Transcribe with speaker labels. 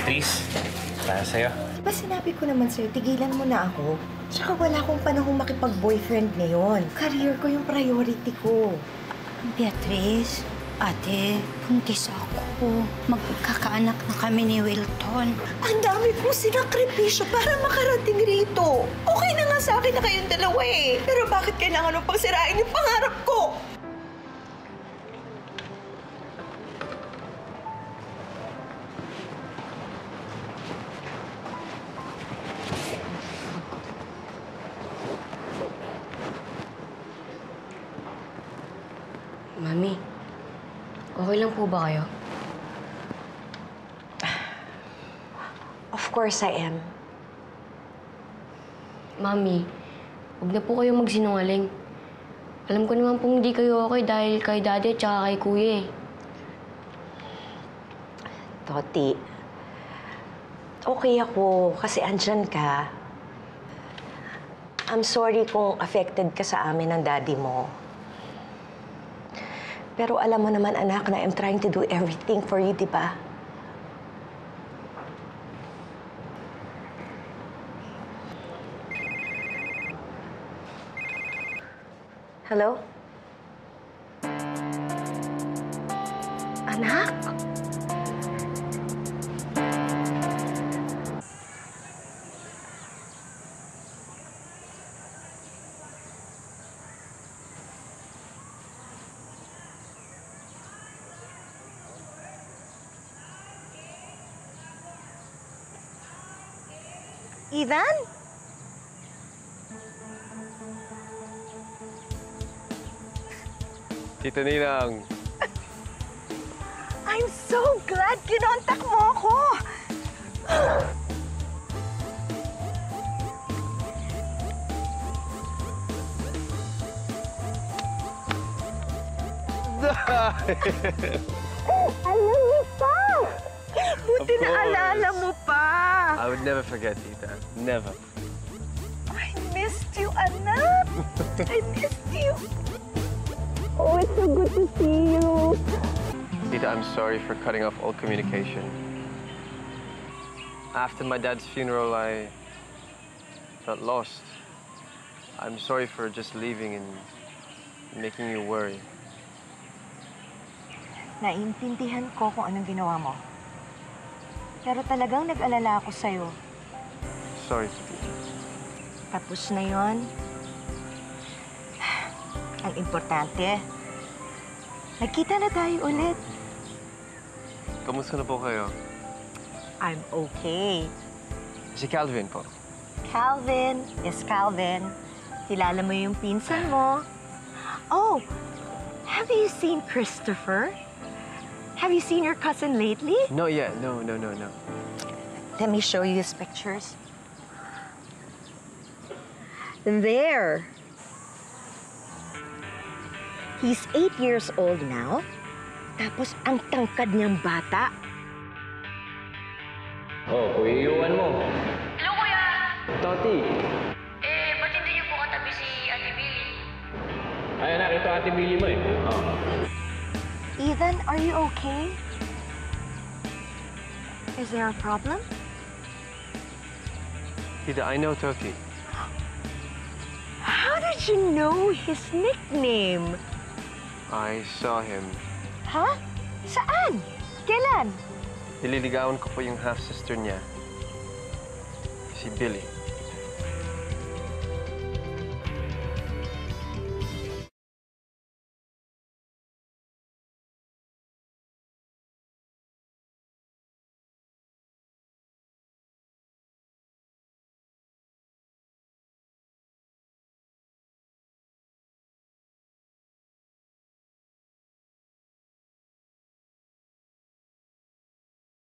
Speaker 1: Beatrice, para sa'yo.
Speaker 2: Diba sinabi ko naman sa'yo, tigilan mo na ako? Tsaka wala akong panahong makipag-boyfriend ngayon. Career ko yung priority ko.
Speaker 3: Beatrice, ate, buntis ako. Magkakaanak na kami ni Wilton.
Speaker 2: Ang dami kong sinakripisyo para makarating rito. Okay na nga sa akin na kayong dalawa eh. Pero bakit kailangan mo pang sirain yung pangarap ko?
Speaker 4: Mami, okay lang po ba kayo?
Speaker 5: Of course I am.
Speaker 4: Mami, huwag na po kayo magsinungaling. Alam ko naman pong hindi kayo okay dahil kay Daddy at saka kay Kuya eh.
Speaker 5: Toti, okay ako kasi andyan ka. I'm sorry kung affected ka sa amin ng daddy mo. Pero alam mo naman, anak, na I'm trying to do everything for you, di ba? Hello? Anak?
Speaker 2: Ethan?
Speaker 6: Tita Ninang.
Speaker 2: I'm so glad kinontak mo ako! Alam mo pa! Buti na alala mo pa!
Speaker 6: I would never forget, Tita. Never.
Speaker 2: I missed you, anak! I missed you! Oh, it's so good to see you!
Speaker 6: Tita, I'm sorry for cutting off all communication. After my dad's funeral, I felt lost. I'm sorry for just leaving and making you worry.
Speaker 2: Naiintindihan ko kung anong ginawa mo. Pero talagang nag-alala ako sa'yo.
Speaker 6: Sorry, Tita.
Speaker 2: Tapos na yon. Ang importante, nagkita na tayo ulit.
Speaker 6: Kamusta na po kayo?
Speaker 2: I'm okay.
Speaker 6: Si Calvin po.
Speaker 2: Calvin is Calvin. Kilala mo yung pinsan mo. Oh, have you seen Christopher? Have you seen your cousin lately?
Speaker 6: Not yet. No.
Speaker 2: Let me show you his pictures. There. He's 8 years old now. Tapos ang tangkad niyang bata.
Speaker 7: Oh, Kuya Iwan mo.
Speaker 8: Hello, Kuya!
Speaker 7: Toti.
Speaker 8: Ba't hindi niyo po katabi si Ate Billy?
Speaker 7: Ay, anak, ito Ate Billy mo eh. Oh.
Speaker 2: Ethan, are you okay? Is there a problem?
Speaker 6: Tita, I know Toti.
Speaker 2: How did you know his nickname?
Speaker 6: I saw him.
Speaker 2: Huh? Saan? Kailan?
Speaker 6: Nililigawan ko po yung half-sister niya. Si Billy.